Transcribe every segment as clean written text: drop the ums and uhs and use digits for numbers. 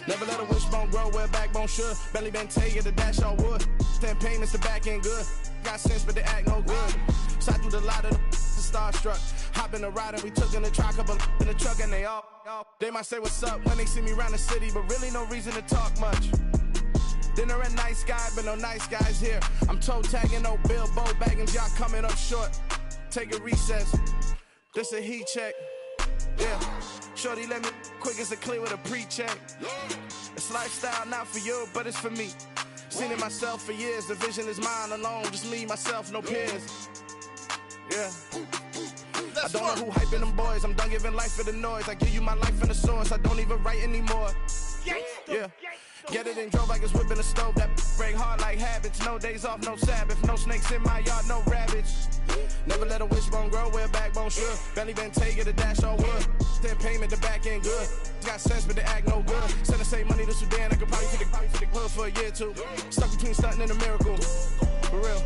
Never let a wishbone grow where backbone should. Belly been taking the dash all wood. 10 payments, the back end good. Got sense, but they act no good. Side through the lot of the starstruck. Hop in the ride and we took in the truck, couple in the truck, and they all. They might say what's up when they see me around the city, but really no reason to talk much. Dinner a nice guy, but no nice guys here. I'm toe tagging, no Bilbo Baggins, y'all coming up short. Take a recess. This a heat check. Yeah. Shorty let me quick as a clear with a pre-check. It's lifestyle not for you, but it's for me. Seen it myself for years. The vision is mine alone. Just me, myself, no peers. Yeah. I don't know who hyping them boys. I'm done giving life for the noise. I give you my life in the source. I don't even write anymore. Yeah. Get it and drove like it's whipping a stove. That break hard like habits. No days off, no Sabbath. No snakes in my yard, no rabbits. Never let a wishbone grow where backbone should. Belly been taking the dash all wood. 10 payment, the back end good. Got sense, but they act no good. Send the same money to Sudan. I could probably take the hood for a year or two. Stuck between stunting and a miracle. For real.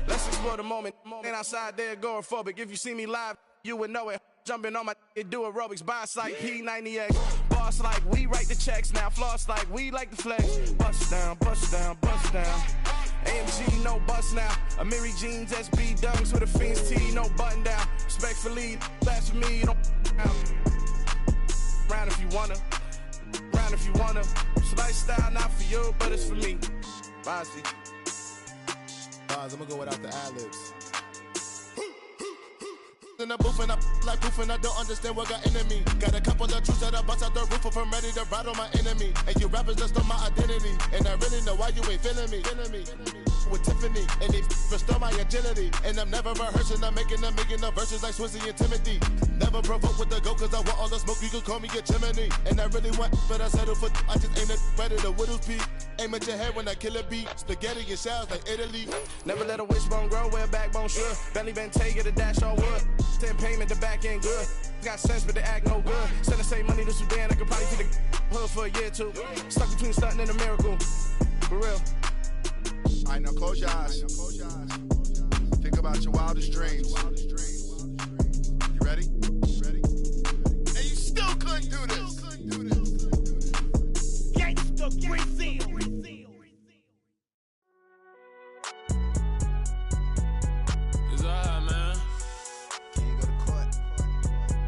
Let's explore the moment. Ain't outside there agoraphobic. If you see me live, you would know it. Jumping on my do aerobics. Boss like P90X. Boss like we write the checks now. Floss like we like the flex. Bust down, bust down, bust down. AMG, no bust now. Amiri jeans, SB dunks with a Fiends T, no button down. Respectfully, that's for me, you don't round if you wanna. Round if you wanna. It's lifestyle not for you, but it's for me. Bossy. I'm gonna go without the ad-libs. In the booth and I like proof and I don't understand what got into me. Got a couple of truths that I bust out the roof if I'm ready to ride on my enemy. And you rappers just stole my identity. And I really know why you ain't feeling me. With Tiffany, and they restore my agility. And I'm never rehearsing, I'm making the verses like Swizzy and Timothy. Never provoke with the go, cause I want all the smoke, you can call me a chimney. And I really want, but I settle for, I just aim it right at the widow's peak. Aim at your head when I kill a beat. Spaghetti and shells like Italy. Never let a wishbone grow where backbone should. Belly been taking the dash all wood. 10 payment, the back end good. Got sense, but they act no good. Send the same money to Sudan, I could probably take the hood for a year or two. Stuck between stunting and a miracle. For real. Alright, now close your eyes. Think about your wildest dreams. You ready? And you still couldn't do this. Gangsta Brazil. It's alright, man. Can you go to court?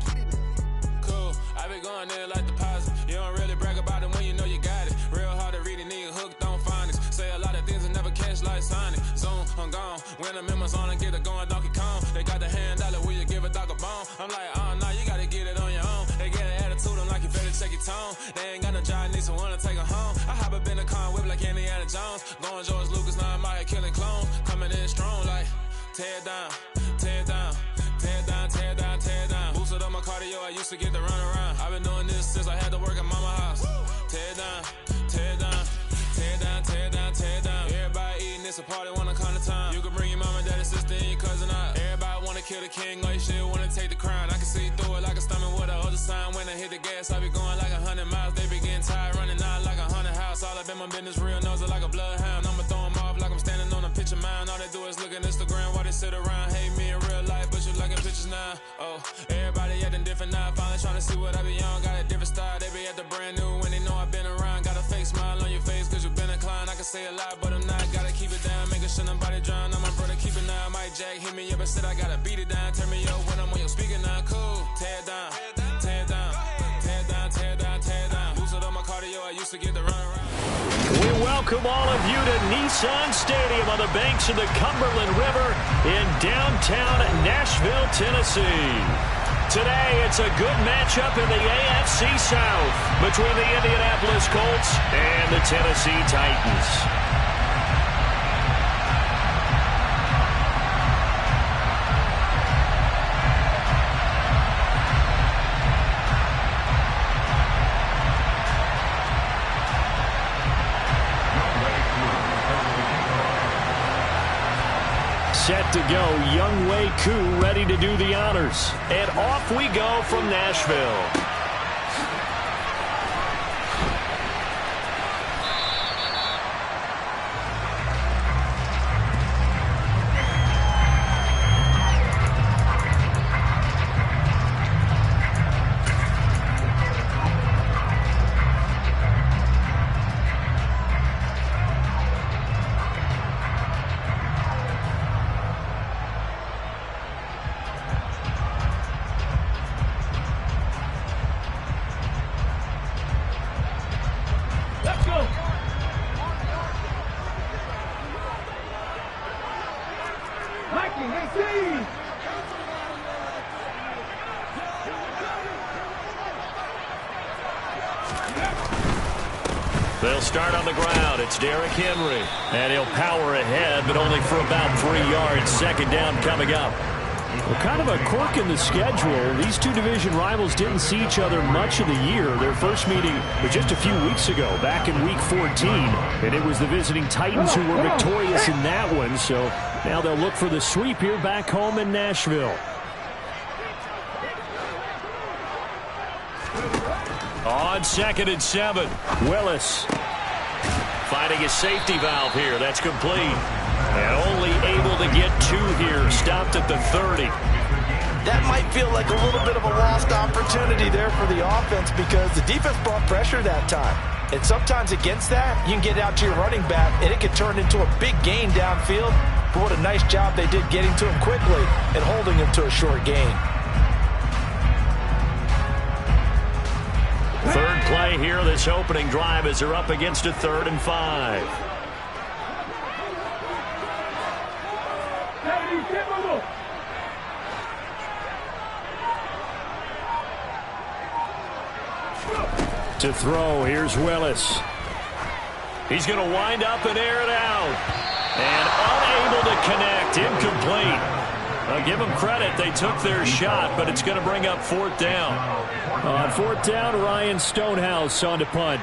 Get it in. Cool. I be going there like deposit. You don't really brag about it when you know you got it. Real hard to read a nigga hooked on phonics. Say a lot of things and never catch like Sonic. Zone, I'm gone. When I'm in my zone, I get it going Donkey Kong. They got the hand dollar, will you give a dog a bone? I'm like, oh no, you gotta get it on your own. They get an attitude, I'm like, you better check your tone. They ain't got no job, need someone to take her home. I hop up in the car and whip like Indiana Jones. Going George Lucas, now I'm out here killing clones. Coming in strong like, tear down, tear down, tear down, tear down, tear down. Boosted up my cardio, I used to get to run around. I've been doing this since I had to work at mama house. Tear down, tear down, tear down, tear down, tear down. Everybody eating, it's a party, one kind of time. You can bring your mama, daddy, sister, and your cousin out. Everybody wanna kill the king, or you shit wanna take the crown. I can see through it like a stomach with a other sign. When I hit the gas, I be going like 100 miles. They be getting tired, running out like 100 house. All up in my business, real nose like a bloodhound. I'ma throw them off like I'm standing on a picture mound. All they do is look at Instagram while they sit around. Hate me in real life, but you liking pictures now. Oh, everybody acting different now. Finally trying to see what I be on. Got a different style, they be at the brand new when they know I've been around. Got a fake smile on your face, cause you been inclined. I can say a lot, but I'm not. Gotta keep it down, making sure nobody drown. I'm my brother, keep it now. Mike Jack hit me up and said I gotta beat it down. Turn me up when I'm on your speaker now. Cool, tear down, tear down, tear down, tear down, tear down. Boosted up my cardio, I used to get to run around. We welcome all of you to Nissan Stadium on the banks of the Cumberland River in downtown Nashville, Tennessee. Today, it's a good matchup in the AFC South between the Indianapolis Colts and the Tennessee Titans. Set to go, Young Wei Koo ready to do the honors. And off we go from Nashville. They'll start on the ground. It's Derrick Henry. And he'll power ahead, but only for about 3 yards. Second down coming up. Well, kind of a quirk in the schedule. These two division rivals didn't see each other much of the year. Their first meeting was just a few weeks ago, back in Week 14. And it was the visiting Titans who were victorious in that one. So now they'll look for the sweep here back home in Nashville. On 2nd and 7, Willis finding a safety valve here. That's complete. And only able to get 2 here. Stopped at the 30. That might feel like a little bit of a lost opportunity there for the offense because the defense brought pressure that time. And sometimes against that, you can get out to your running back, and it can turn into a big gain downfield. But what a nice job they did getting to him quickly and holding him to a short gain. Third play here, this opening drive as they're up against a 3rd and 5. To throw, here's Willis. He's going to wind up and air it out. And unable to connect, incomplete. I'll give them credit. They took their shot, but it's going to bring up 4th down. On 4th down, Ryan Stonehouse on to punt.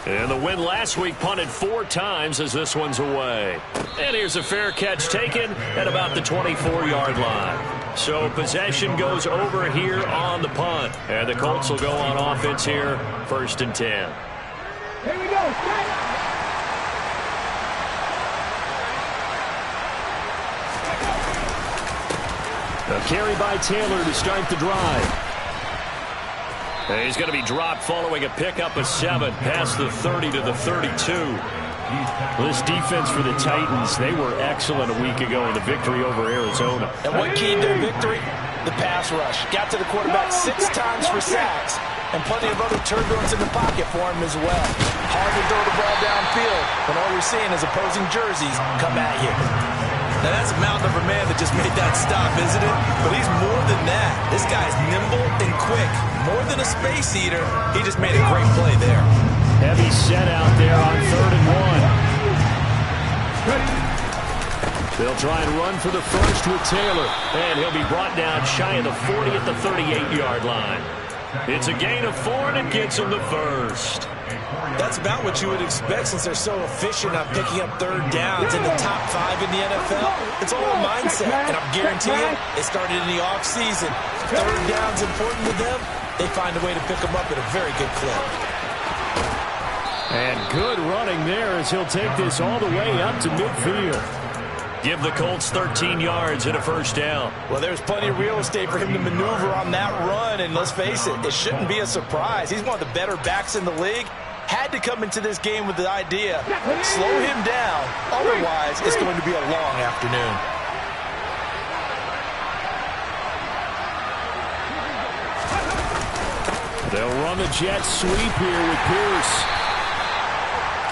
And the win last week punted 4 times as this one's away. And here's a fair catch taken at about the 24-yard line. So possession goes over here on the punt. And the Colts will go on offense here, 1st and 10. Here we go. A carry by Taylor to start the drive. And he's going to be dropped following a pickup of 7 past the 30 to the 32. Well, this defense for the Titans, they were excellent a week ago in the victory over Arizona. And what keyed their victory? The pass rush. Got to the quarterback 6 times for sacks, and plenty of other turbulence in the pocket for him as well. Hard to throw the ball downfield when all you're seeing is opposing jerseys come at you. Now, that's a mountain of a man that just made that stop, isn't it? But he's more than that. This guy's nimble and quick. More than a space eater, he just made a great play there. Heavy set out there on 3rd and 1. They'll try and run for the first with Taylor. And he'll be brought down shy of the 40 at the 38-yard line. It's a gain of 4, and it gets him the first. That's about what you would expect since they're so efficient on picking up 3rd downs in the top 5 in the NFL. It's all a mindset, and I'm guaranteeing it started in the offseason. 3rd down's important to them. They find a way to pick them up at a very good clip. And good running there as he'll take this all the way up to midfield. Give the Colts 13 yards and a 1st down. Well, there's plenty of real estate for him to maneuver on that run, and let's face it, it shouldn't be a surprise. He's one of the better backs in the league. Had to come into this game with the idea, slow him down, otherwise it's going to be a long afternoon. They'll run the jet sweep here with Pierce.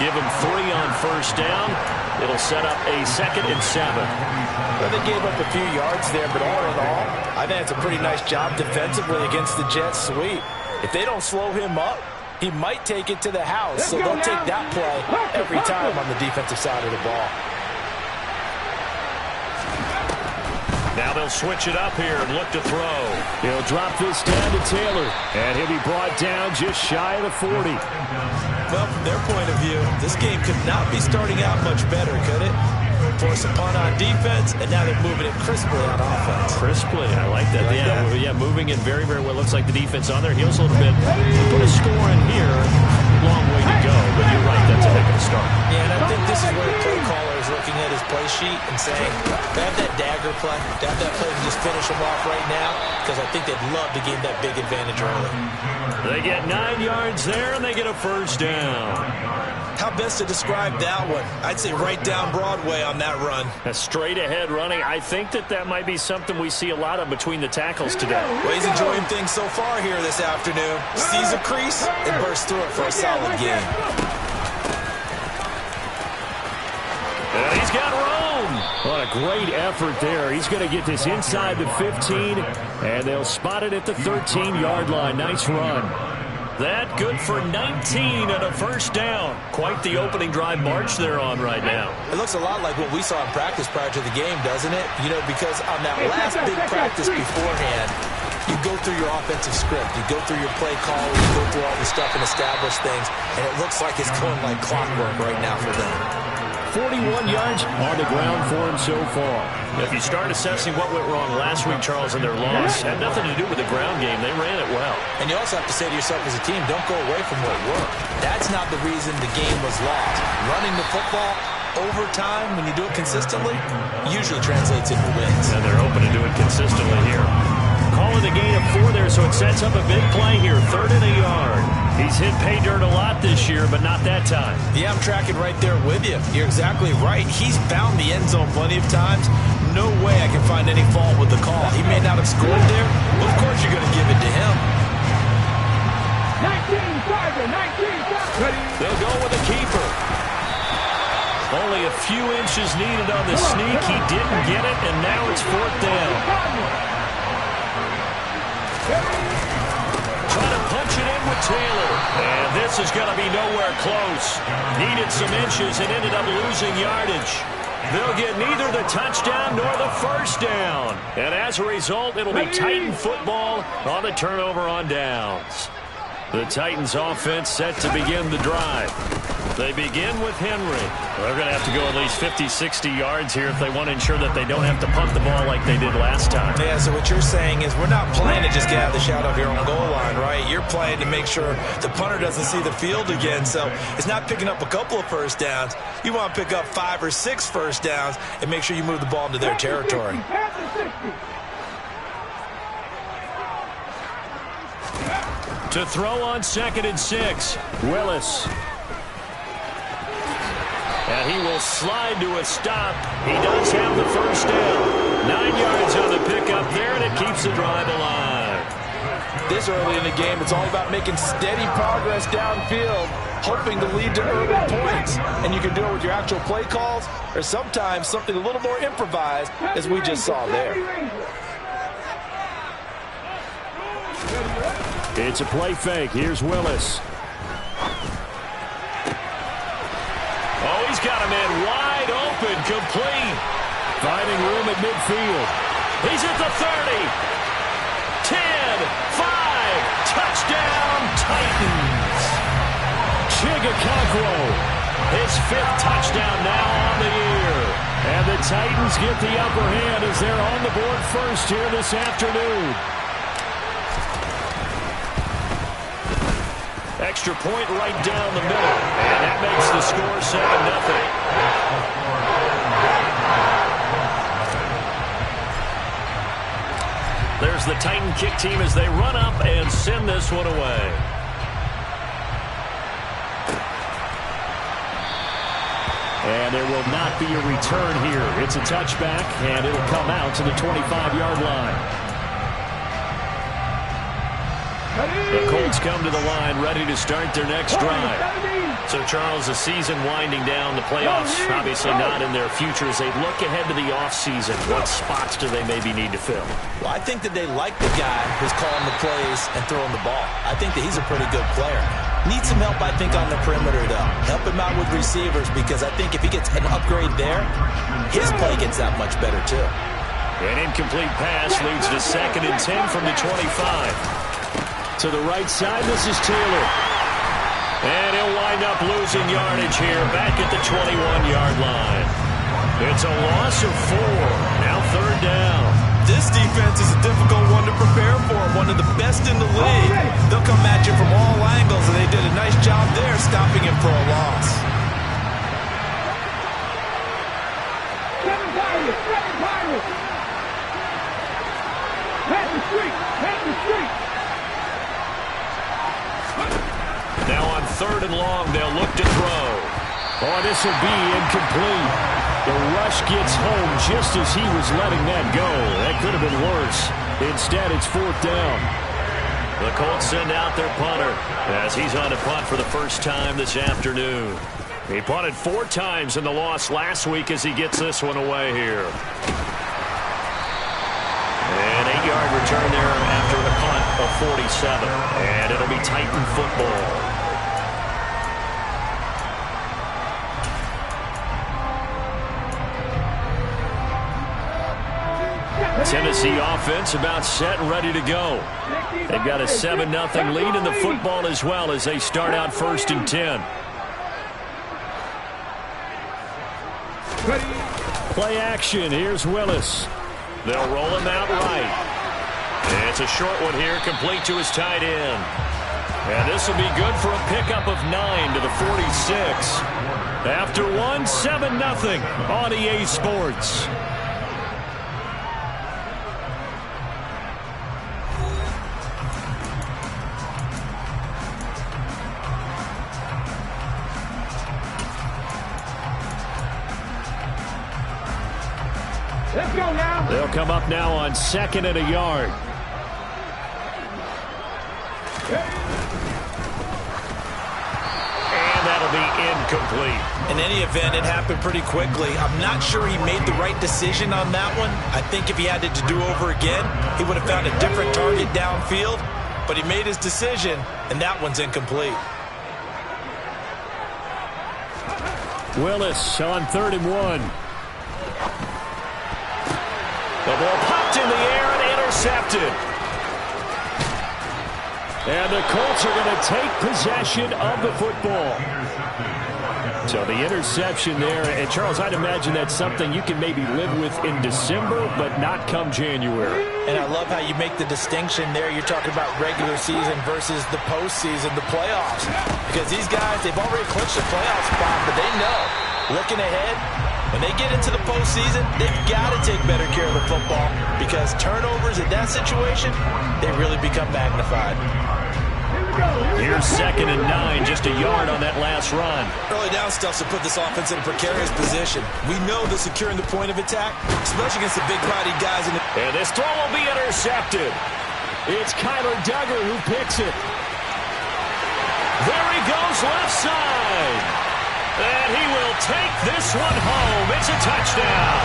Give him 3 on 1st down. It'll set up a 2nd and 7. Well, they gave up a few yards there, but all in all, I think it's a pretty nice job defensively against the jet sweep. If they don't slow him up, he might take it to the house, so they'll take that play every time on the defensive side of the ball. Now they'll switch it up here and look to throw. He'll drop this down to Taylor, and he'll be brought down just shy of the 40. Well, from their point of view, this game could not be starting out much better, could it? Force a punt on defense, and now they're moving it crisply on offense. Crisply, I like that. Yeah, moving it very, very well. Looks like the defense on their heels a little bit. Put a score in here. Long way to go, but you're right, that's a heck of a start. Yeah, and I think this is where the play caller is looking at his play sheet and saying, have that dagger play, have that play and just finish them off right now, because I think they'd love to gain that big advantage early. They get 9 yards there, and they get a 1st down. How best to describe that one? I'd say right down Broadway on that run. A straight-ahead running. I think that might be something we see a lot of between the tackles today. Well, he's enjoying things so far here this afternoon. Sees a crease and bursts through it for a solid game. And he's got room. What a great effort there. He's going to get this inside the 15, and they'll spot it at the 13-yard line. Nice run. That good for 19 and a first down. Quite the opening drive march they're on right now. It looks a lot like what we saw in practice prior to the game, doesn't it? You know, because on that last big practice beforehand, you go through your offensive script. You go through your play call. You go through all the stuff and establish things. And it looks like it's going like clockwork right now for them. 41 yards on the ground for him so far. If you start assessing what went wrong last week, Charles, in their loss, had nothing to do with the ground game. They ran it well. And you also have to say to yourself as a team, don't go away from what worked. That's not the reason the game was lost. Running the football over time, when you do it consistently, usually translates into wins. And they're hoping to do it consistently here. Calling the gain of 4 there, so it sets up a big play here. 3rd and a yard. He's hit pay dirt a lot this year, but not that time. Yeah, I'm tracking right there with you. You're exactly right. He's found the end zone plenty of times. No way I can find any fault with the call. He may not have scored there, but of course you're going to give it to him. 19. They'll go with a keeper. Only a few inches needed on the sneak. He didn't get it, and now it's 4th down. Trying to punch it in with Taylor. And this is going to be nowhere close. Needed some inches and ended up losing yardage. They'll get neither the touchdown nor the first down. And as a result, it'll be Titan football on the turnover on downs. The Titans offense set to begin the drive. They begin with Henry. They're going to have to go at least 50, 60 yards here if they want to ensure that they don't have to punt the ball like they did last time. Yeah, so what you're saying is we're not playing to just get out of the shadow of your own goal line, right? You're playing to make sure the punter doesn't see the field again. So it's not picking up a couple of first downs. You want to pick up 5 or 6 first downs and make sure you move the ball into their territory. To throw on 2nd and 6, Willis. And he will slide to a stop. He does have the first down. 9 yards on the pickup there, and it keeps the drive alive. This early in the game, it's all about making steady progress downfield, hoping to lead to early points. And you can do it with your actual play calls, or sometimes something a little more improvised, as we just saw there. It's a play fake. Here's Willis. Oh, he's got a man wide open, complete. Finding room at midfield. He's at the 30. 10, 5, touchdown, Titans. Chigakonkwo, his 5th touchdown now on the year. And the Titans get the upper hand as they're on the board first here this afternoon. Extra point right down the middle. And that makes the score 7-0. There's the Titan kick team as they run up and send this one away. And there will not be a return here. It's a touchback, and it'll come out to the 25-yard line. The Colts come to the line ready to start their next drive. So, Charles, the season winding down, the playoffs obviously not in their future. As they look ahead to the offseason, what spots do they maybe need to fill? Well, I think that they like the guy who's calling the plays and throwing the ball. I think that he's a pretty good player. Needs some help, I think, on the perimeter, though. Help him out with receivers, because I think if he gets an upgrade there, his play gets that much better, too. An incomplete pass leads to 2nd and 10 from the 25. To the right side, this is Taylor. And he'll wind up losing yardage here, back at the 21-yard line. It's a loss of 4. Now 3rd down. This defense is a difficult one to prepare for, one of the best in the league. They'll come at you from all angles, and they did a nice job there stopping him for a loss. 7 Pirates! Head the street! Now on 3rd and long, they'll look to throw. Oh, this will be incomplete. The rush gets home just as he was letting that go. That could have been worse. Instead, it's 4th down. The Colts send out their punter as he's on to punt for the first time this afternoon. He punted 4 times in the loss last week as he gets this one away here. An 8-yard return there after the punt of 47. And it'll be Titan football. Tennessee offense about set and ready to go. They've got a 7-0 lead in the football as well as they start out 1st and 10. Play action. Here's Willis. They'll roll him out right. And it's a short one here, complete to his tight end. And this will be good for a pickup of 9 to the 46. After one, 7-0 on EA Sports. Let's go now. They'll come up now on 2nd and a yard. And that'll be incomplete. In any event, it happened pretty quickly. I'm not sure he made the right decision on that one. I think if he had it to do over again, he would have found a different target downfield. But he made his decision, and that one's incomplete. Willis on 3rd and 1. The ball popped in the air and intercepted. And the Colts are going to take possession of the football. So the interception there. And, Charles, I'd imagine that's something you can maybe live with in December, but not come January. And I love how you make the distinction there. You're talking about regular season versus the postseason, the playoffs. Because these guys, they've already clinched the playoff spot, but they know, looking ahead, when they get into the postseason, they've got to take better care of the football because turnovers in that situation, they really become magnified. Here's 2nd and 9, just a yard on that last run. Early down stuff to put this offense in a precarious position. We know that securing the point of attack, especially against the big body guys. And this throw will be intercepted. It's Kyler Duggar who picks it. There he goes left side. And he will take this one home. It's a touchdown.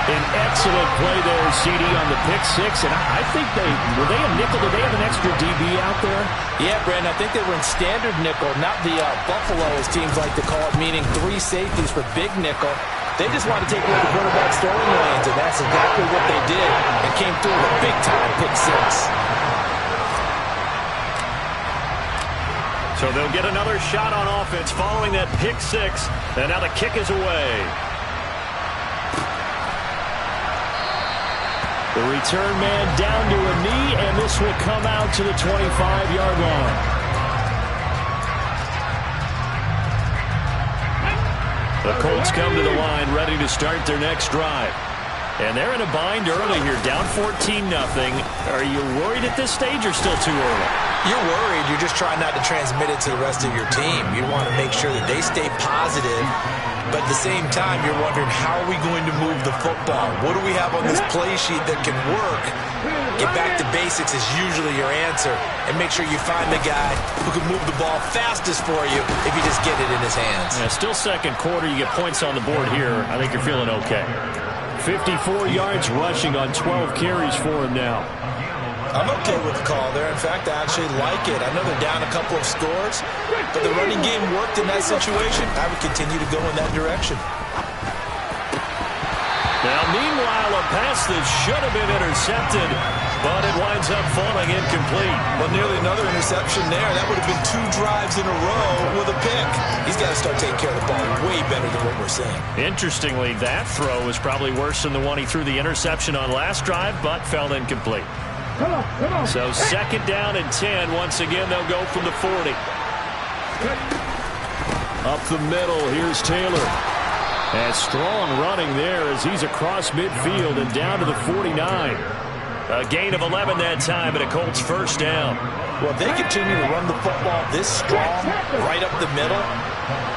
An excellent play there, CD, on the pick 6. And I think were they a nickel? Did they have an extra DB out there? Yeah, Brandon, I think they were in standard nickel, not the Buffalo, as teams like to call it, meaning 3 safeties for big nickel. They just want to take away the quarterback's throwing lanes, and that's exactly what they did. And came through with a big-time pick 6. So they'll get another shot on offense following that pick 6. And now the kick is away. The return man down to a knee, and this will come out to the 25-yard line. The Colts come to the line ready to start their next drive. And they're in a bind early here, down 14-0. Are you worried at this stage or still too early? You're worried. You're just trying not to transmit it to the rest of your team. You want to make sure that they stay positive, but at the same time, you're wondering, how are we going to move the football? What do we have on this play sheet that can work? Get back to basics is usually your answer, and make sure you find the guy who can move the ball fastest for you if you just get it in his hands. Yeah, still 2nd quarter. You get points on the board here. I think you're feeling okay. 54 yards rushing on 12 carries for him now. I'm okay with the call there. In fact, I actually like it. I know they're down a couple of scores, but the running game worked in that situation. I would continue to go in that direction. Now, meanwhile, a pass that should have been intercepted, but it winds up falling incomplete. Well, nearly another interception there. That would have been 2 drives in a row with a pick. He's got to start taking care of the ball way better than what we're seeing. Interestingly, that throw was probably worse than the one he threw the interception on last drive, but fell incomplete. So 2nd down and 10. Once again, they'll go from the 40. Up the middle, here's Taylor. And strong running there as he's across midfield and down to the 49. A gain of 11 that time, and a Colts 1st down. Well, if they continue to run the football this strong, right up the middle,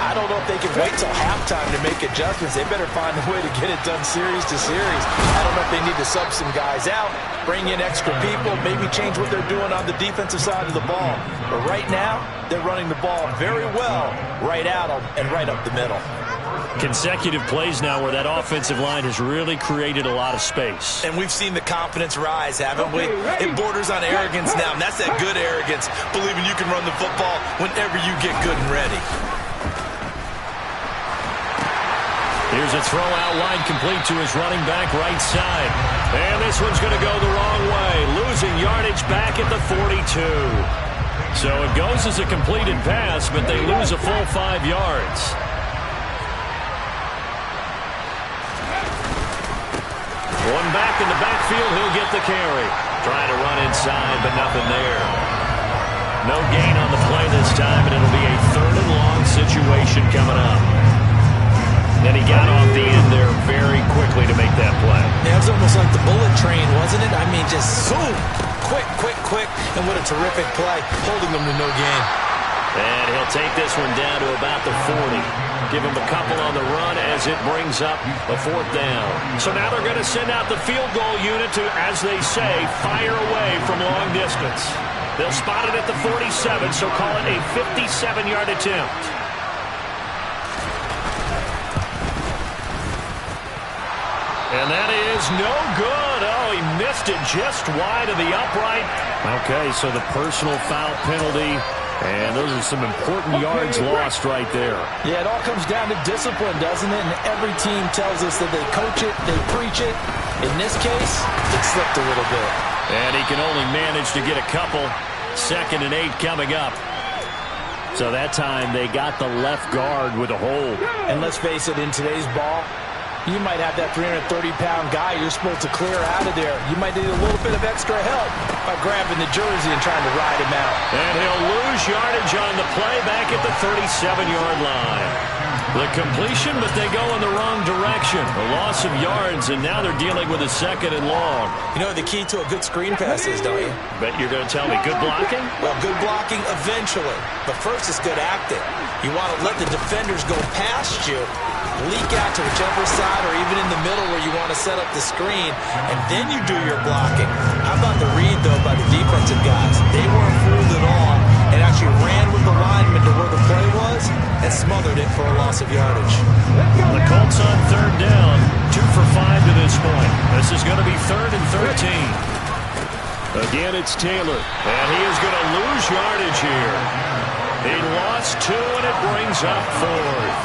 I don't know if they can wait till halftime to make adjustments. They better find a way to get it done series to series. I don't know if they need to sub some guys out, bring in extra people, maybe change what they're doing on the defensive side of the ball. But right now, they're running the ball very well right at them and right up the middle. Consecutive plays now where that offensive line has really created a lot of space. And we've seen the confidence rise, haven't we? It borders on arrogance now, and that's that good arrogance, believing you can run the football whenever you get good and ready. Here's a throw out line complete to his running back right side. And this one's going to go the wrong way, losing yardage back at the 42. So it goes as a completed pass, but they lose a full 5 yards. One back in the backfield, he'll get the carry. Trying to run inside, but nothing there. No gain on the play this time, and it'll be a 3rd and long situation coming up. Then he got off the end there very quickly to make that play. Yeah, it was almost like the bullet train, wasn't it? I mean, just zoom, quick, and what a terrific play, holding them to no gain. And he'll take this one down to about the 40. Give him a couple on the run as it brings up a 4th down. So now they're going to send out the field goal unit to, as they say, fire away from long distance. They'll spot it at the 47, so call it a 57-yard attempt. And that is no good. Oh, he missed it just wide of the upright. Okay, so the personal foul penalty. And those are some important yards lost right there. Yeah, it all comes down to discipline, doesn't it? And every team tells us that they coach it, they preach it. In this case, it slipped a little bit. And he can only manage to get a couple. 2nd and 8 coming up. So that time they got the left guard with a hold. And let's face it, in today's ball, you might have that 330-pound guy you're supposed to clear out of there. You might need a little bit of extra help by grabbing the jersey and trying to ride him out. And he'll lose yardage on the play back at the 37-yard line. The completion, but they go in the wrong direction. A loss of yards, and now they're dealing with a 2nd and long. You know what the key to a good screen pass is, don't you? Bet you're going to tell me good blocking? Well, good blocking eventually. But first is good acting. You want to let the defenders go past you, leak out to whichever side or even in the middle where you want to set up the screen, and then you do your blocking. How about the read, though, by the defensive guys? They weren't fooled at all and actually ran with the lineman to where the play was and smothered it for a loss of yardage. The Colts on 3rd down, 2 for 5 to this point. This is going to be 3rd and 13. Again, it's Taylor, and he is going to lose yardage here. He lost 2, and it brings up 4th.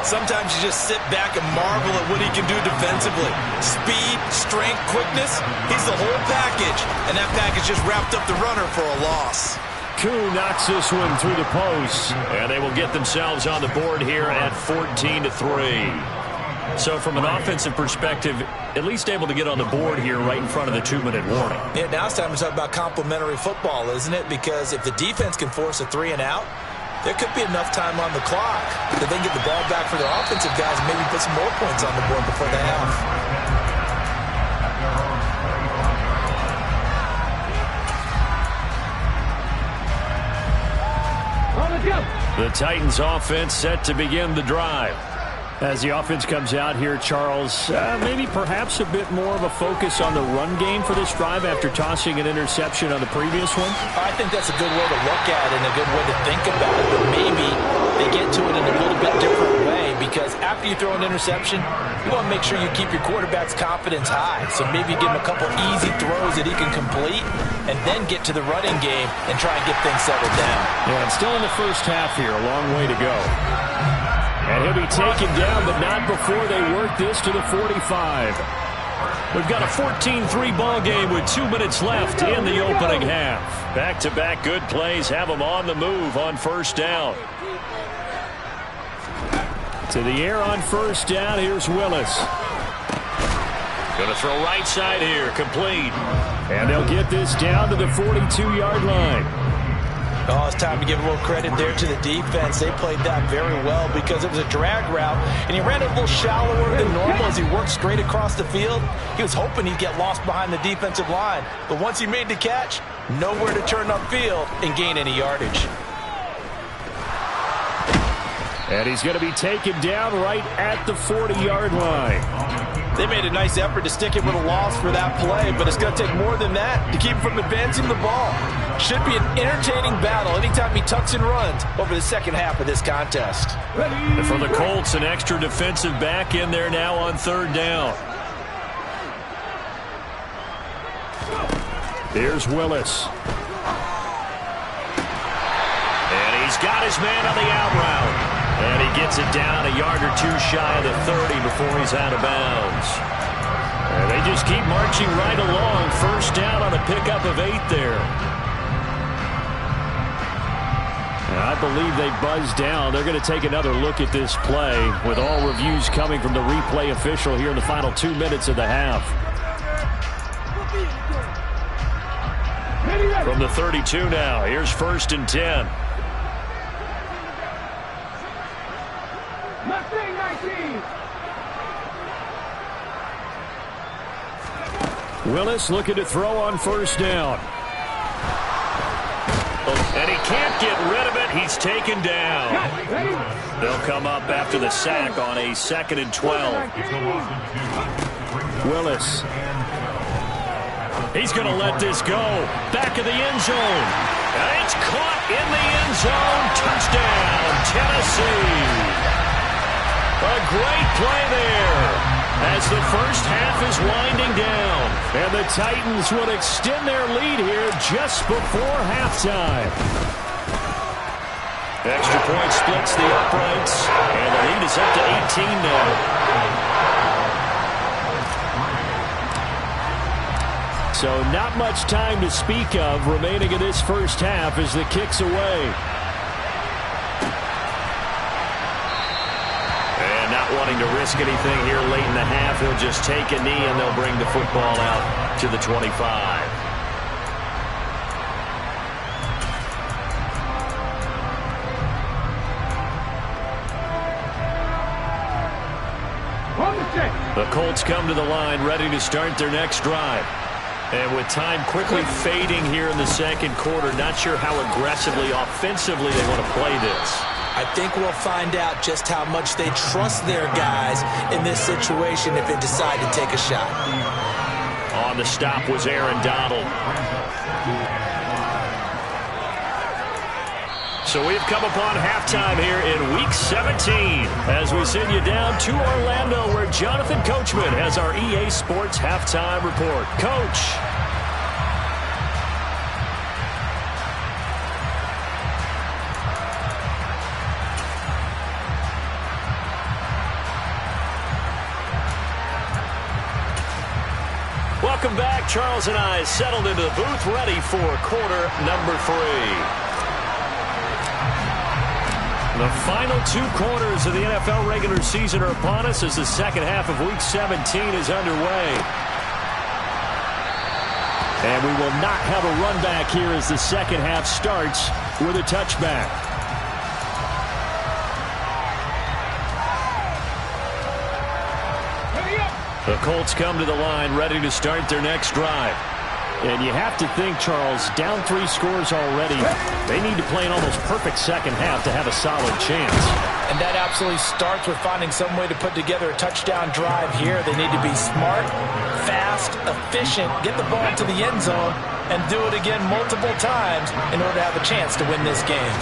Sometimes you just sit back and marvel at what he can do defensively. Speed, strength, quickness, he's the whole package. And that package just wrapped up the runner for a loss. Koo knocks this one through the post. And they will get themselves on the board here at 14-3. So from an offensive perspective, at least able to get on the board here right in front of the 2-minute warning. Yeah, now it's time to talk about complementary football, isn't it? Because if the defense can force a 3 and out, there could be enough time on the clock that they can get the ball back for their offensive guys and maybe put some more points on the board before the half. The Titans offense set to begin the drive. As the offense comes out here, Charles, maybe perhaps a bit more of a focus on the run game for this drive after tossing an interception on the previous one? I think that's a good way to look at it and a good way to think about it, but maybe they get to it in a little bit different way because after you throw an interception, you want to make sure you keep your quarterback's confidence high. So maybe give him a couple easy throws that he can complete and then get to the running game and try and get things settled down. Yeah, it's still in the first half here, a long way to go. And he'll be taken down, but not before they work this to the 45. We've got a 14-3 ball game with 2 minutes left in the opening half. Back-to-back good plays have them on the move on 1st down. To the air on 1st down, here's Willis. Going to throw right side here, complete. And they'll get this down to the 42-yard line. Oh, it's time to give a little credit there to the defense. They played that very well because it was a drag route, and he ran it a little shallower than normal as he worked straight across the field. He was hoping he'd get lost behind the defensive line, but once he made the catch, nowhere to turn upfield and gain any yardage. And he's going to be taken down right at the 40-yard line. They made a nice effort to stick him with a loss for that play, but it's going to take more than that to keep him from advancing the ball. Should be an entertaining battle anytime he tucks and runs over the second half of this contest. And for the Colts, an extra defensive back in there now on third down. Here's Willis. And he's got his man on the out route. And he gets it down a yard or two shy of the 30 before he's out of bounds. And they just keep marching right along. First down on a pickup of 8 there. And I believe they buzzed down. They're going to take another look at this play with all reviews coming from the replay official here in the final 2 minutes of the half. From the 32 now, here's 1st and 10. Willis looking to throw on first down. And he can't get rid of it. He's taken down. They'll come up after the sack on a 2nd and 12. Willis. He's going to let this go. Back of the end zone. And it's caught in the end zone. Touchdown, Tennessee. A great play there as the first half is winding down. And the Titans will extend their lead here just before halftime. Extra point splits the uprights. And the lead is up to 18 now. So not much time to speak of remaining in this first half as the kick's away. And not wanting to risk anything here late in the half, he'll just take a knee and they'll bring the football out to the 25. The Colts come to the line ready to start their next drive. And with time quickly fading here in the second quarter, not sure how aggressively, offensively they want to play this. I think we'll find out just how much they trust their guys in this situation if they decide to take a shot. On the stop was Aaron Donald. So we've come upon halftime here in Week 17 as we send you down to Orlando where Jonathan Coachman has our EA Sports Halftime Report. Coach. Welcome back. Charles and I settled into the booth ready for quarter number 3. The final 2 quarters of the NFL regular season are upon us as the second half of Week 17 is underway. And we will not have a run back here as the second half starts with a touchback. The Colts come to the line ready to start their next drive. And you have to think, Charles, down 3 scores already. They need to play an almost perfect second half to have a solid chance. And that absolutely starts with finding some way to put together a touchdown drive here. They need to be smart, fast, efficient, get the ball to the end zone, and do it again multiple times in order to have a chance to win this game.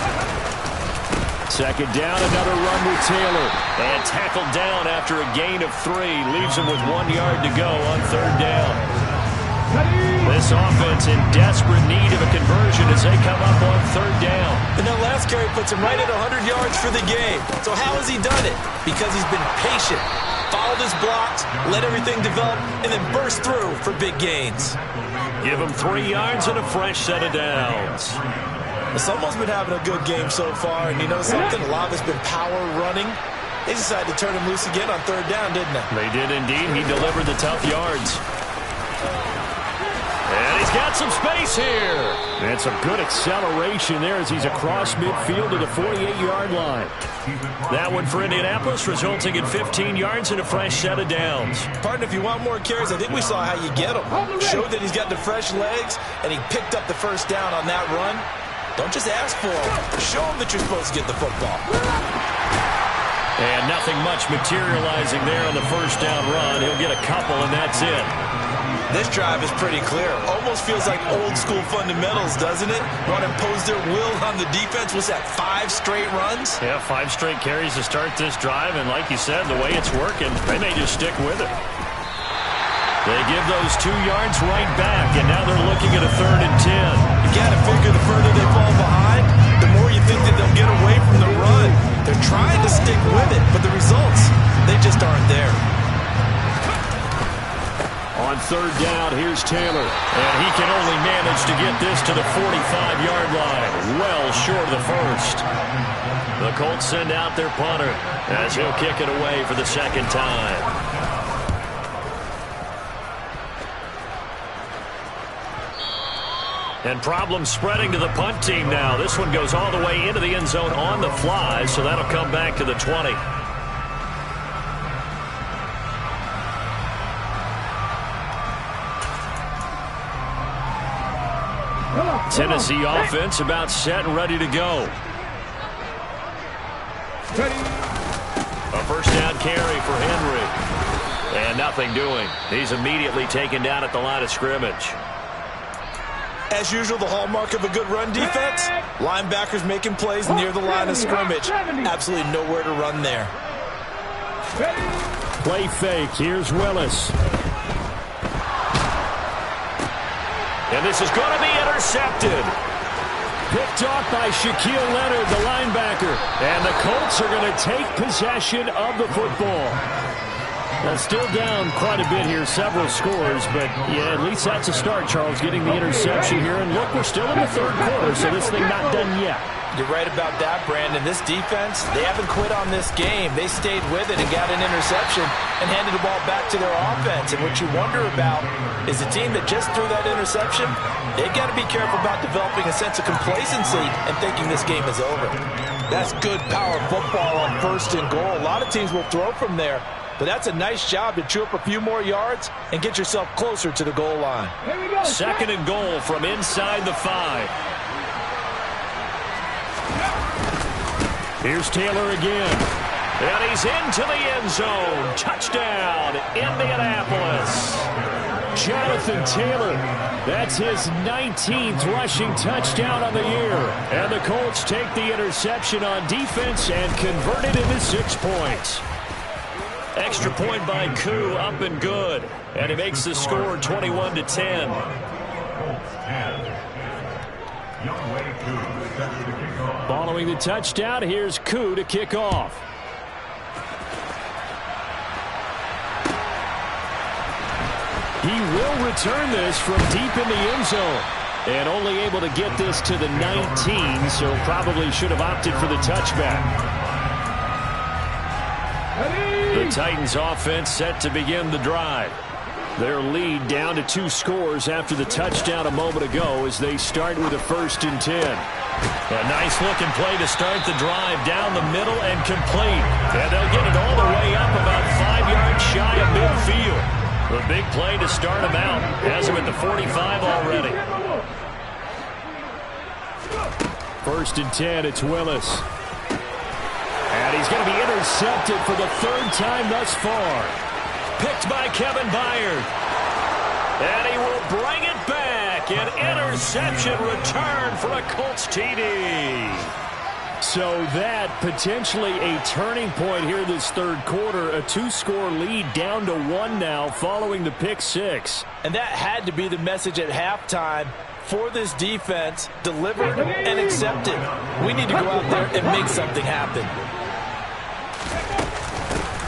Second down, another run with Taylor. And tackled down after a gain of 3. Leaves him with 1 yard to go on third down. This offense in desperate need of a conversion as they come up on third down. And that last carry puts him right at 100 yards for the game. So how has he done it? Because he's been patient, followed his blocks, let everything develop, and then burst through for big gains. Give him 3 yards and a fresh set of downs. Someone's been having a good game so far, and you know something? A lot of it's been power running. They decided to turn him loose again on third down, didn't they? They did indeed. He delivered the tough yards. And he's got some space here. And some good acceleration there as he's across midfield to the 48-yard line. That one for Indianapolis, resulting in 15 yards and a fresh set of downs. Partner, if you want more carries, I think we saw how you get them. Showed that he's got the fresh legs, and he picked up the first down on that run. Don't just ask for him. Show him that you're supposed to get the football. And nothing much materializing there on the first down run. He'll get a couple, and that's it. This drive is pretty clear. Almost feels like old school fundamentals, doesn't it? Want to impose their will on the defense. What's that, 5 straight runs? Yeah, 5 straight carries to start this drive. And like you said, the way it's working, they may just stick with it. They give those 2 yards right back, and now they're looking at a 3rd and 10. You got to figure the further they fall behind, the more you think that they'll get away from the run. They're trying to stick with it, but the results, they just aren't there. On 3rd down, here's Taylor. And he can only manage to get this to the 45-yard line. Well short of the first. The Colts send out their punter as he'll kick it away for the 2nd time. And problems spreading to the punt team now. This one goes all the way into the end zone on the fly, so that'll come back to the 20. Tennessee offense about set and ready to go. A first down carry for Henry. And nothing doing. He's immediately taken down at the line of scrimmage. As usual, the hallmark of a good run defense, linebackers making plays near the line of scrimmage. Absolutely nowhere to run there. Play fake. Here's Willis. And this is going to be intercepted. Picked off by Shaquille Leonard, the linebacker. And the Colts are going to take possession of the football. Now still down quite a bit here, several scores, but yeah, at least that's a start, Charles, getting the interception here. And look, we're still in the 3rd quarter, so this thing not done yet. You're right about that, Brandon. This defense, they haven't quit on this game. They stayed with it and got an interception and handed the ball back to their offense. And what you wonder about is a team that just threw that interception, they've got to be careful about developing a sense of complacency and thinking this game is over. That's good power football on 1st and goal. A lot of teams will throw from there. But that's a nice job to chew up a few more yards and get yourself closer to the goal line. 2nd and goal from inside the 5. Here's Taylor again. And he's into the end zone. Touchdown, Indianapolis. Jonathan Taylor, that's his 19th rushing touchdown on the year. And the Colts take the interception on defense and convert it into 6 points. Extra point by Koo, up and good. And he makes the score 21-10. Following the touchdown, here's Koo to kick off. He will return this from deep in the end zone. And only able to get this to the 19, so probably should have opted for the touchback. The Titans offense set to begin the drive. Their lead down to 2 scores after the touchdown a moment ago as they start with a 1st and 10. A nice looking play to start the drive down the middle and complete. And they'll get it all the way up about 5 yards shy of midfield. The big play to start them out. Has them at the 45 already. 1st and 10, it's Willis. And he's going to be intercepted for the 3rd time thus far. Picked by Kevin Byard. And he will bring it back. An interception return for a Colts TD. So that potentially a turning point here this 3rd quarter. A 2-score lead down to 1 now following the pick 6. And that had to be the message at halftime for this defense. Delivered and accepted. We need to go out there and make something happen.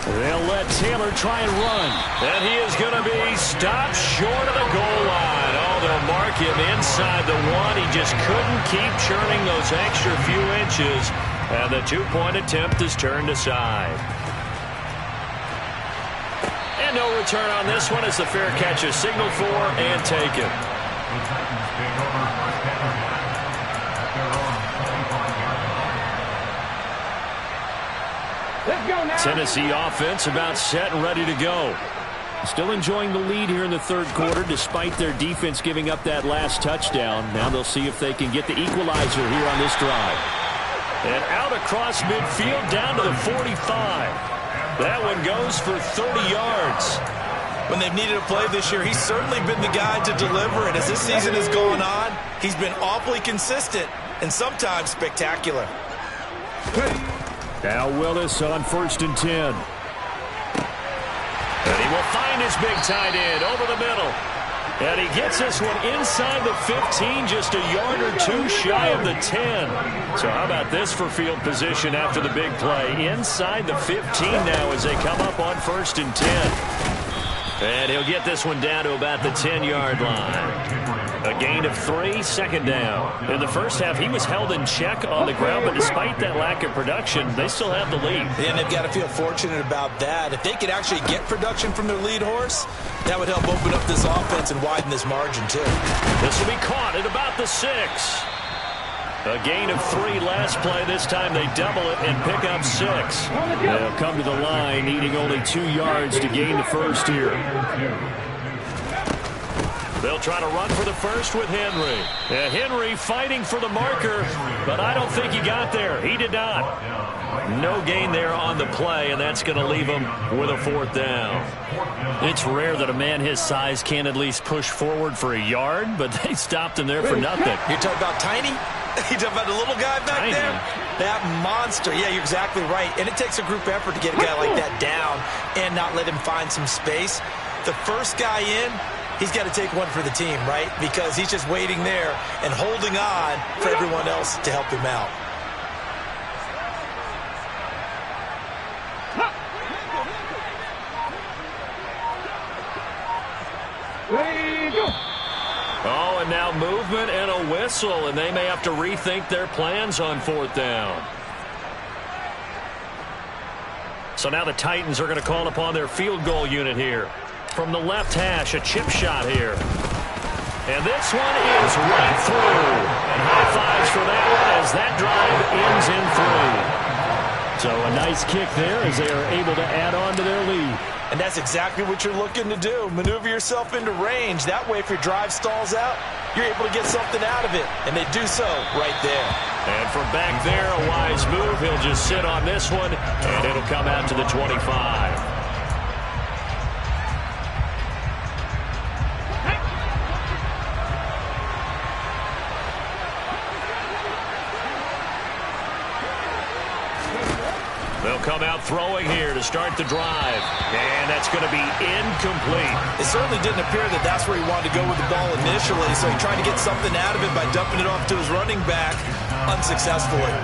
They'll let Taylor try and run. And he is going to be stopped short of the goal line. Oh, they'll mark him inside the 1. He just couldn't keep churning those extra few inches. And the 2-point attempt is turned aside. And no return on this one as the fair catch is signaled for and taken. Tennessee offense about set and ready to go. Still enjoying the lead here in the 3rd quarter despite their defense giving up that last touchdown. Now they'll see if they can get the equalizer here on this drive. And out across midfield down to the 45. That one goes for 30 yards. When they've needed a play this year, he's certainly been the guy to deliver. And as this season has gone on, he's been awfully consistent and sometimes spectacular. Now Willis on 1st and 10. And he will find his big tight end over the middle. And he gets this one inside the 15, just a yard or two shy of the 10. So how about this for field position after the big play? Inside the 15 now as they come up on 1st and 10. And he'll get this one down to about the 10-yard line. A gain of 3, 2nd down. In the first half, he was held in check on the ground, but despite that lack of production, they still have the lead. And they've got to feel fortunate about that. If they could actually get production from their lead horse, that would help open up this offense and widen this margin, too. This will be caught at about the 6. A gain of 3 last play. This time they double it and pick up 6. They'll come to the line, needing only 2 yards to gain the first here. They'll try to run for the first with Henry. Henry fighting for the marker, but I don't think he got there. He did not. No gain there on the play, and that's going to leave him with a 4th down. It's rare that a man his size can at least push forward for a yard, but they stopped him there for nothing. You're talking about Tiny? You talking about the little guy back there? That monster. Yeah, you're exactly right. And it takes a group effort to get a guy like that down and not let him find some space. The first guy in, he's got to take one for the team, right? Because he's just waiting there and holding on for everyone else to help him out. Oh, and now movement and a whistle, and they may have to rethink their plans on 4th down. So now the Titans are going to call upon their field goal unit here. From the left hash, a chip shot here. And this one is right through. And high fives for that one as that drive ends in 3. So a nice kick there as they are able to add on to their lead. And that's exactly what you're looking to do. Maneuver yourself into range. That way, if your drive stalls out, you're able to get something out of it. And they do so right there. And from back there, a wise move. He'll just sit on this one, and it'll come out to the 25. They'll come out throwing here to start the drive. And that's going to be incomplete. It certainly didn't appear that that's where he wanted to go with the ball initially, so he tried to get something out of it by dumping it off to his running back unsuccessfully.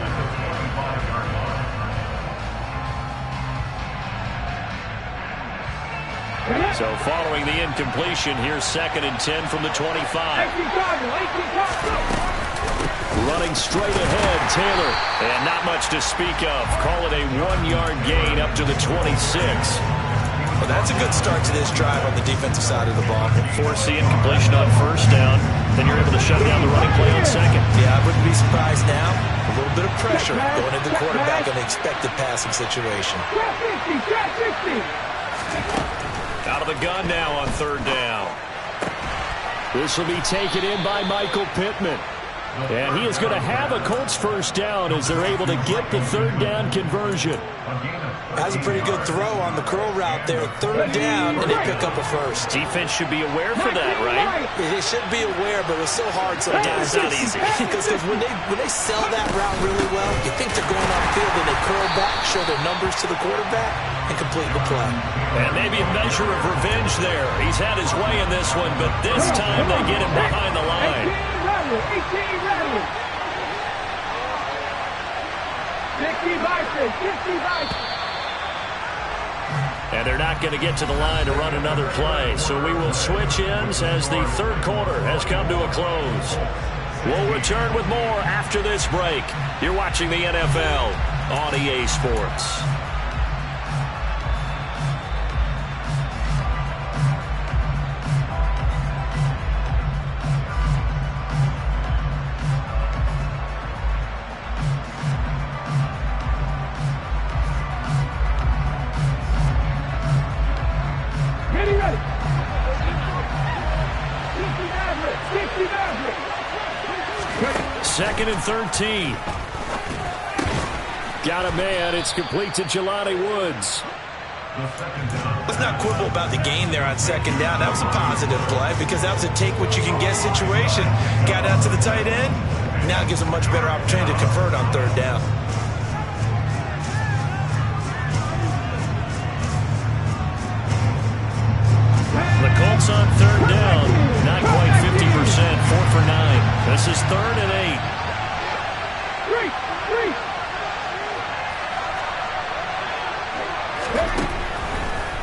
So following the incompletion, here's 2nd and 10 from the 25. Running straight ahead, Taylor. And not much to speak of. Call it a 1-yard gain up to the 26. Well, that's a good start to this drive on the defensive side of the ball. Force the incompletion on 1st down. Then you're able to shut down the running play on 2nd. Yeah, I wouldn't be surprised now. A little bit of pressure going into the quarterback in an expected passing situation. Out of the gun now on 3rd down. This will be taken in by Michael Pittman. And he is going to have a Colts 1st down as they're able to get the 3rd down conversion. That's a pretty good throw on the curl route there. 3rd down, and they pick up a 1st. Defense should be aware for that, right? They should be aware, but it's so hard sometimes. It's not easy. Because when they sell that route really well, you think they're going upfield, and they curl back, show their numbers to the quarterback, and complete the play. And maybe a measure of revenge there. He's had his way in this one, but this time they get him behind the line. 18 ready. 60 Bison. And they're not going to get to the line to run another play. So we will switch ends as the 3rd quarter has come to a close. We'll return with more after this break. You're watching the NFL on EA Sports. Second and 13. Got a man. It's complete to Jelani Woods. Let's not quibble about the gain there on second down. That was a positive play because that was a take-what-you-can-get situation. Got out to the tight end. Now gives a much better opportunity to convert on third down. The Colts on third down. Not quite 50%. 4 for 9. This is 3rd and 8.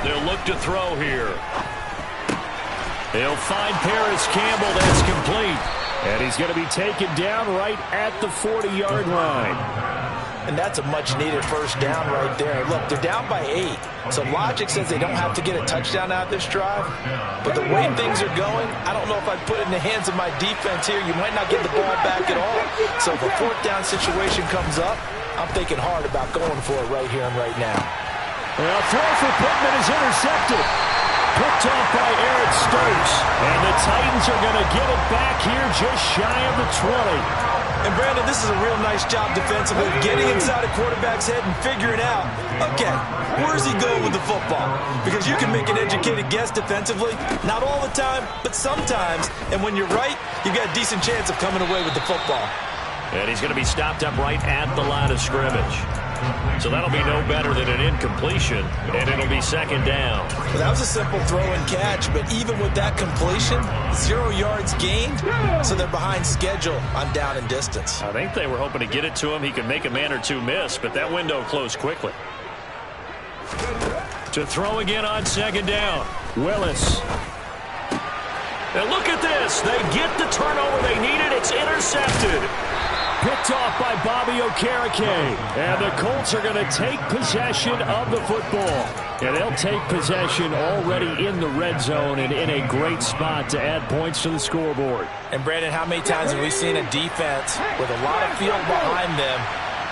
They'll look to throw here. They'll find Paris Campbell. That's complete. And he's going to be taken down right at the 40-yard line. And that's a much-needed first down right there. Look, they're down by 8. So logic says they don't have to get a touchdown out of this drive. But the way things are going, I don't know if I'd put it in the hands of my defense here. You might not get the ball back at all. So if a 4th down situation comes up, I'm thinking hard about going for it right here and right now. Well, throw for Pittman is intercepted. Picked off by Eric Stokes. And the Titans are going to get it back here just shy of the 20. And, Brandon, this is a real nice job defensively, getting inside a quarterback's head and figuring out, okay, where's he going with the football? Because you can make an educated guess defensively, not all the time, but sometimes. And when you're right, you've got a decent chance of coming away with the football. And he's going to be stopped up right at the line of scrimmage. So that'll be no better than an incompletion, and it'll be 2nd down. Well, that was a simple throw and catch, but even with that completion, 0 yards gained, so they're behind schedule on down and distance. I think they were hoping to get it to him. He could make a man or two miss, but that window closed quickly. To throw again on 2nd down, Willis. And look at this. They get the turnover they needed. It's intercepted. Picked off by Bobby Okereke. And the Colts are going to take possession of the football. And they'll take possession already in the red zone and in a great spot to add points to the scoreboard. And, Brandon, how many times have we seen a defense with a lot of field behind them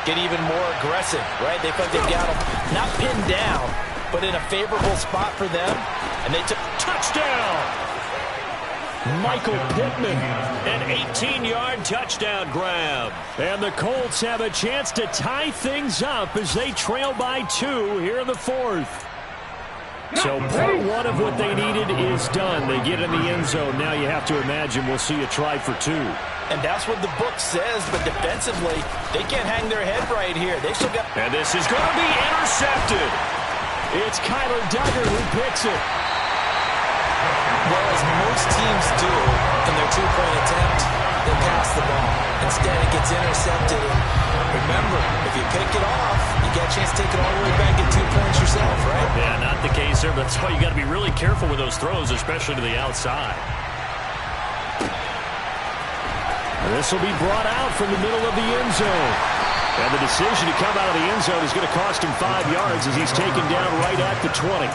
get even more aggressive, right? They feel like they've got them not pinned down, but in a favorable spot for them. And they took touchdown. Michael Pittman, an 18-yard touchdown grab. And the Colts have a chance to tie things up as they trail by 2 here in the 4th. So part 1 of what they needed is done. They get in the end zone. Now you have to imagine we'll see a try for 2. And that's what the book says, but defensively, they can't hang their head right here. They still got... And this is going to be intercepted. It's Kyler Duggar who picks it. Well, as most teams do in their 2-point attempt, they pass the ball. Instead, it gets intercepted. And remember, if you pick it off, you get a chance to take it all the way back and get 2 points yourself, right? Yeah, not the case there, but that's why you got to be really careful with those throws, especially to the outside. And this will be brought out from the middle of the end zone. And the decision to come out of the end zone is going to cost him 5 yards as he's taken down right at the 20.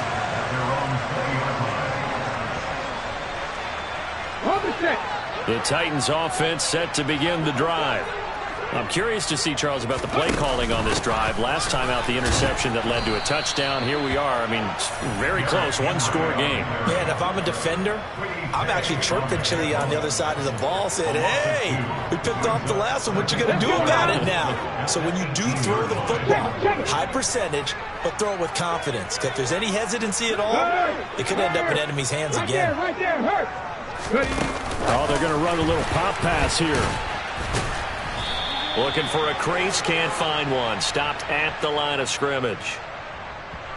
The Titans offense set to begin the drive. I'm curious to see, Charles, about the play calling on this drive. Last time out, the interception that led to a touchdown. Here we are. I mean, very close, 1-score game. Yeah, and if I'm a defender, I'm actually chirping Chili on the other side of the ball, saying, hey, we picked off the last one. What you going to do about it now? So when you do throw the football, high percentage, but throw it with confidence. Because if there's any hesitancy at all, it could end up in enemy's hands again. Oh, they're going to run a little pop pass here. Looking for a crease, can't find one. Stopped at the line of scrimmage.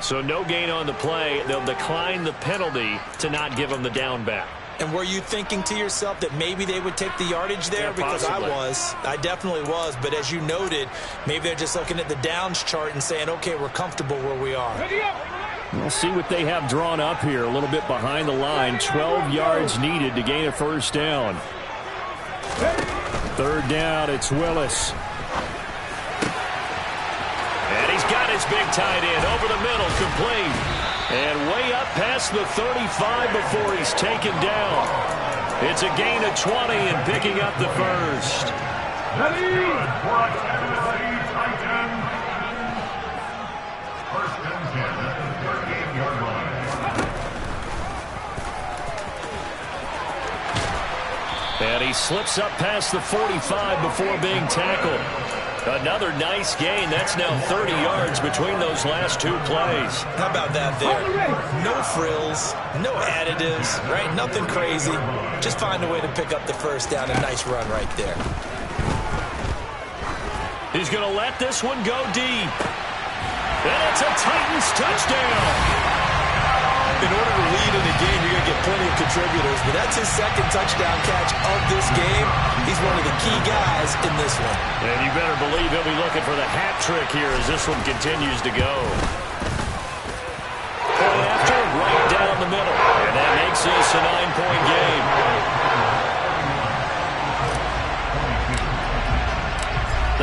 So no gain on the play. They'll decline the penalty to not give them the down back. And were you thinking to yourself that maybe they would take the yardage there? Yeah, because possibly. I definitely was. But as you noted, maybe they're just looking at the downs chart and saying, okay, we're comfortable where we are. We'll see what they have drawn up here. A little bit behind the line. 12 yards needed to gain a first down. Third down, it's Willis. And he's got his big tight end over the middle, complete. And way up past the 35 before he's taken down. It's a gain of 20 and picking up the first. And he slips up past the 45 before being tackled. Another nice gain. That's now 30 yards between those last two plays. How about that there? No frills, no additives, right? Nothing crazy. Just find a way to pick up the first down. A nice run right there. He's going to let this one go deep. And it's a Titans touchdown. In order to lead in the game, you're going to get plenty of contributors, but that's his second touchdown catch of this game. He's one of the key guys in this one. And you better believe he'll be looking for the hat trick here as this one continues to go. Point after, right down the middle. And that makes this a 9-point game.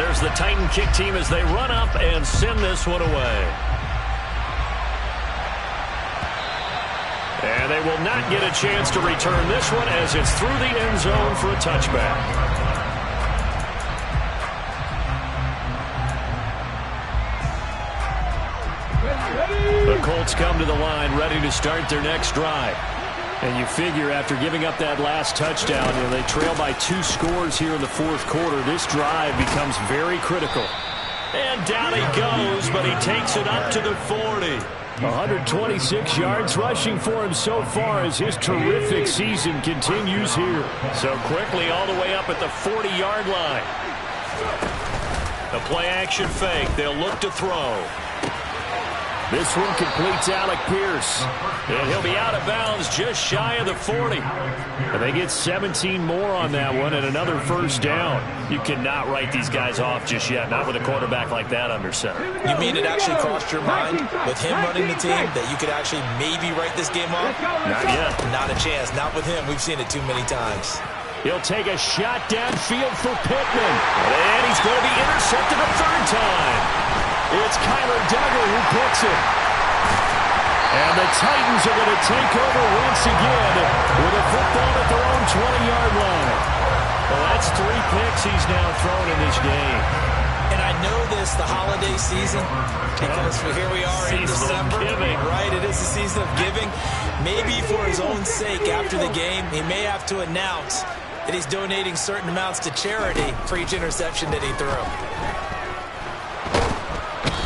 There's the Titan kick team as they run up and send this one away. And they will not get a chance to return this one as it's through the end zone for a touchback. The Colts come to the line ready to start their next drive. And you figure after giving up that last touchdown, they trail by 2 scores here in the fourth quarter. This drive becomes very critical. And down he goes, but he takes it up to the 40. 126 yards rushing for him so far as his terrific season continues here. So quickly all the way up at the 40-yard line. The play-action fake. They'll look to throw. This one completes Alec Pierce. And he'll be out of bounds just shy of the 40. And they get 17 more on that one and another first down. You cannot write these guys off just yet, not with a quarterback like that under center. You mean it actually crossed your mind with him running the team that you could actually maybe write this game off? Not yet. Not a chance. Not with him. We've seen it too many times. He'll take a shot downfield for Pittman. And he's going to be intercepted a third time. It's Kyler Duggar who picks it. And the Titans are going to take over once again with a football at their own 20-yard line. Well, that's 3 picks he's now thrown in this game. And I know this, the holiday season, because here we are in December. Right, it is the season of giving. Maybe for his own sake after the game, he may have to announce that he's donating certain amounts to charity for each interception that he threw.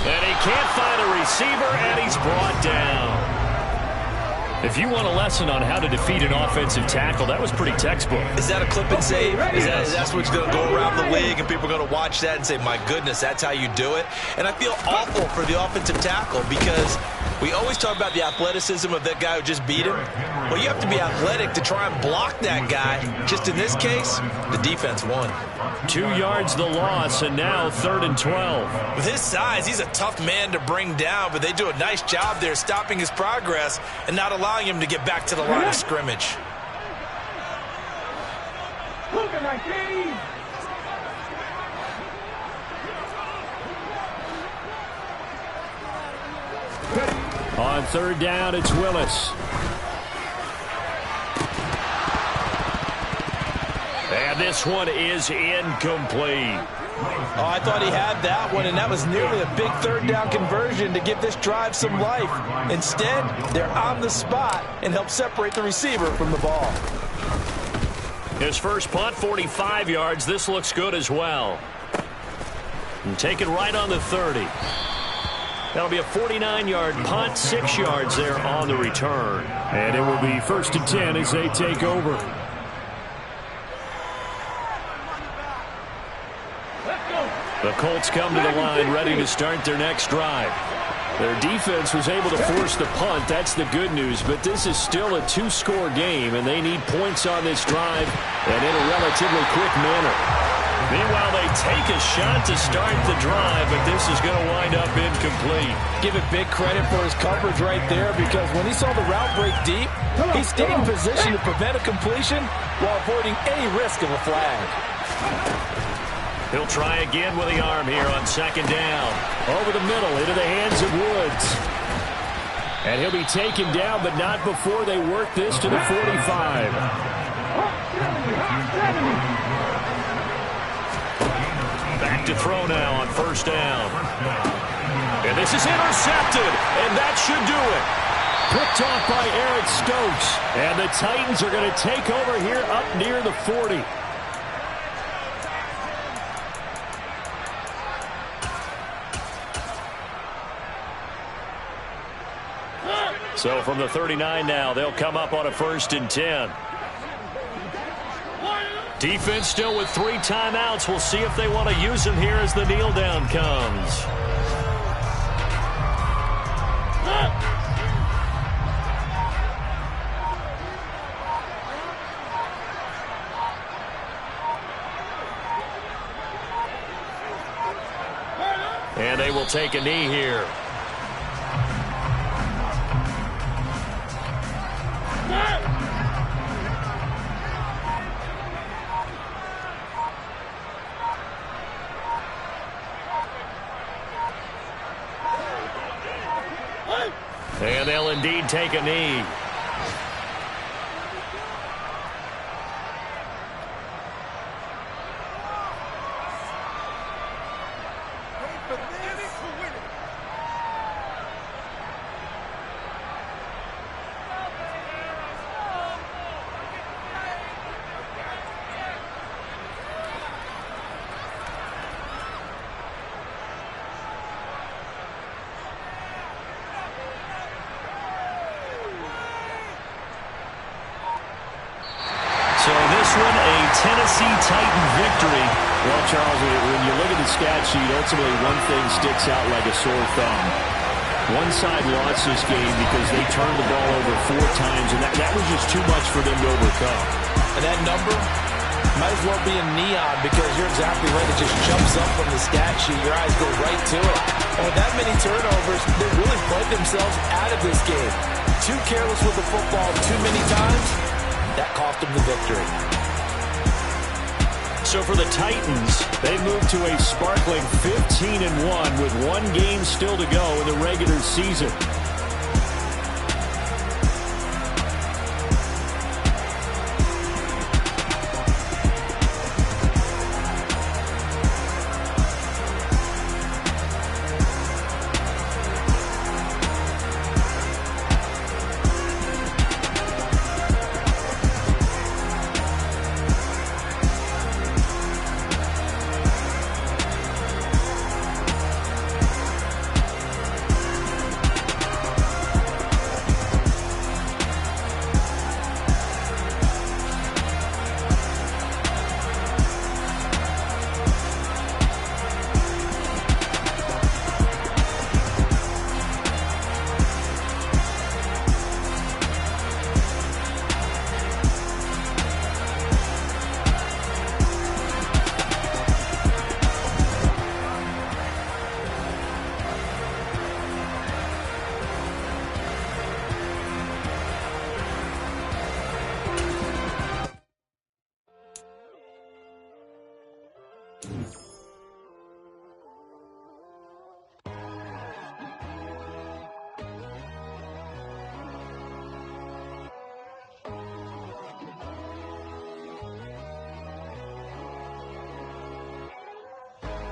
And he can't find a receiver, and he's brought down. If you want a lesson on how to defeat an offensive tackle, that was pretty textbook. Is that a clip and save? Is that what's going to go around the league, and people are going to watch that and say, my goodness, that's how you do it? And I feel awful for the offensive tackle because we always talk about the athleticism of that guy who just beat him. Well, you have to be athletic to try and block that guy. Just in this case, the defense won. 2 yards the loss, and now 3rd and 12. With his size, he's a tough man to bring down, but they do a nice job there stopping his progress and not allowing him to get back to the line of scrimmage. On 3rd down, it's Willis. And this one is incomplete. Oh, I thought he had that one, and that was nearly a big 3rd down conversion to give this drive some life. Instead, they're on the spot and help separate the receiver from the ball. His first punt, 45 yards. This looks good as well. And taken right on the 30. That'll be a 49-yard punt, 6 yards there on the return. And it will be 1st and 10 as they take over. The Colts come to the line ready to start their next drive. Their defense was able to force the punt. That's the good news. But this is still a 2-score game, and they need points on this drive and in a relatively quick manner. Meanwhile, they take a shot to start the drive, but this is going to wind up incomplete. Give it big credit for his coverage right there, because when he saw the route break deep, he stayed in position to prevent a completion while avoiding any risk of a flag. He'll try again with the arm here on 2nd down. Over the middle, into the hands of Woods. And he'll be taken down, but not before they work this to the 45. Back to throw now on 1st down. And this is intercepted, and that should do it. Picked off by Eric Stokes. And the Titans are going to take over here up near the 40. So from the 39 now, they'll come up on a 1st and 10. Defense still with 3 timeouts. We'll see if they want to use them here as the kneel down comes. And they will take a knee here. And they'll indeed take a knee. Tennessee Titan victory. Well, Charles, when you look at the stat sheet, ultimately one thing sticks out like a sore thumb. One side lost this game because they turned the ball over 4 times, and that was just too much for them to overcome. And that number might as well be in neon because you're exactly right. It just jumps up from the stat sheet. Your eyes go right to it. And with that many turnovers, they really played themselves out of this game. Too careless with the football too many times. That cost them the victory. So for the Titans, they move to a sparkling 15-1 with 1 game still to go in the regular season.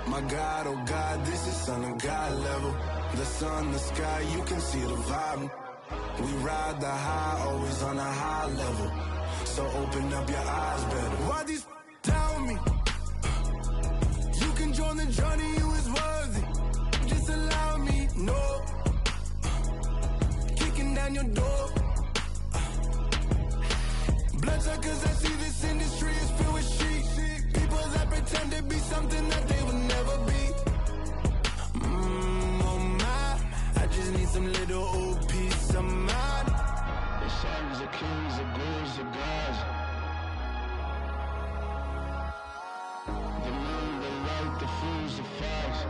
My God, oh God, this is Son of God level. The sun, the sky, you can see the vibe. We ride the high, always on a high level. So open up your eyes better. Why these tell me? You can join the journey, you is worthy. Just allow me, no. Kicking down your door. Bloodsuckers, I see this industry is filled with sheep. People that pretend to be something that they will never be. Oh my, I just need some little old peace of mind. The sons of kings, the ghouls, the gods. The moon, the light, the fools, the facts.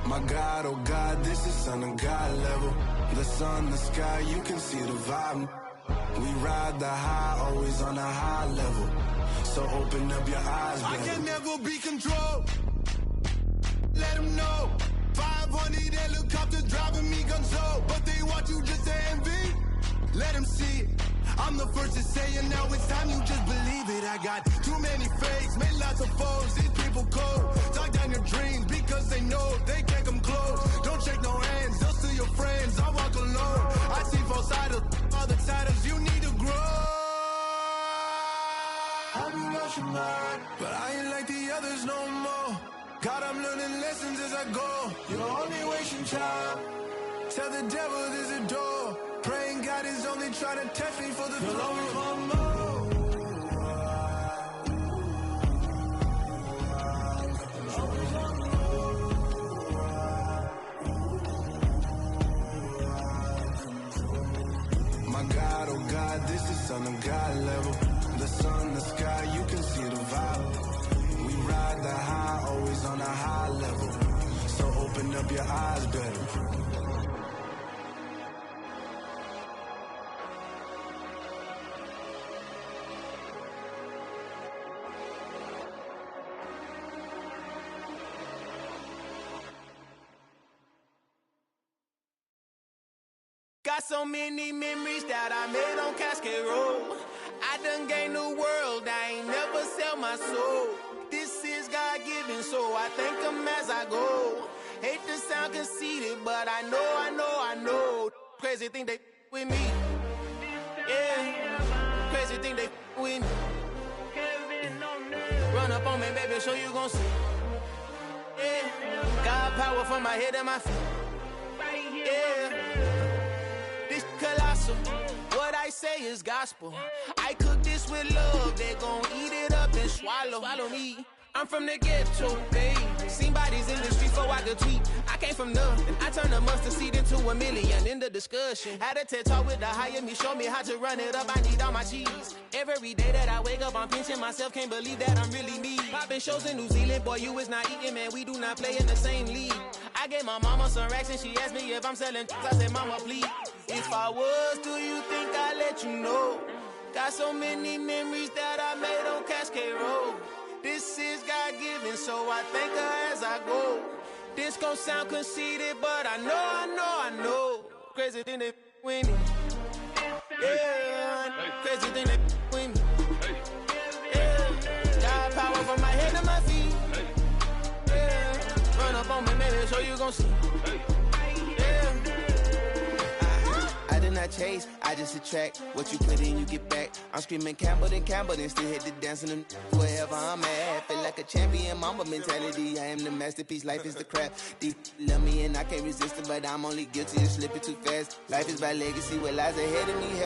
My God, oh God, this is Son of God level. The sun, the sky, you can see the vibe. We ride the high, always on a high level. So open up your eyes, baby. I can never be controlled. Let them know. 500 helicopters driving me gonzo. But they want you just to envy. Let them see it. I'm the first to say it, now it's time you just believe it. I got too many fakes, made lots of foes, these people cold. Talk down your dreams because they know they can't come close. Don't shake no hands, they'll steal your friends, I walk alone. I see both sides of all the titles, you need to grow. I've been rushing mine, but I ain't like the others no more. God, I'm learning lessons as I go. You're only wasting time. Tell the devil there's a door. Praying God is only trying to test me for the throne. My God, oh God, this is Son of God level. The sun, the sky, you can see the vibe. We ride the high, always on a high level. So open up your eyes better. Got so many memories that I made on Cascade Road. I done gained the world, I ain't never sell my soul. This is God-given, so I thank him as I go. Hate to sound conceited, but I know. Crazy thing they with me. Yeah, crazy thing they with me. Run up on me, baby, show you gon' see. Yeah, God power from my head and my feet. Yeah. Colossal, what I say is gospel. I cook this with love, they gon' eat it up and swallow me. I'm from the ghetto, babe. Seen bodies in the streets before I could tweet. I came from nothing, I turned a mustard seed into a million. In the discussion, had a TED talk with the higher me, show me how to run it up, I need all my cheese. Every day that I wake up, I'm pinching myself, can't believe that I'm really me. Popping shows in New Zealand, boy, you is not eating, man, we do not play in the same league. I gave my mama some racks and she asked me if I'm selling I said, mama, please. If I was, do you think I'd let you know? Got so many memories that I made on Cascade Road. This is God-given, so I thank her as I go. This gon' sound conceited, but I know. Crazy thing they with me. Yeah, crazy thing they with me. Yeah, got power from my head to my feet. Yeah, run up on me, maybe, so you gon' see. I did not chase, I just attract. What you put in, you get back. I'm screaming Campbell, then still hit the dancing them wherever I'm at. Feel like a champion, mamba mentality. I am the masterpiece, life is the crap. These love me and I can't resist it, but I'm only guilty of slipping too fast. Life is by legacy, what lies ahead of me.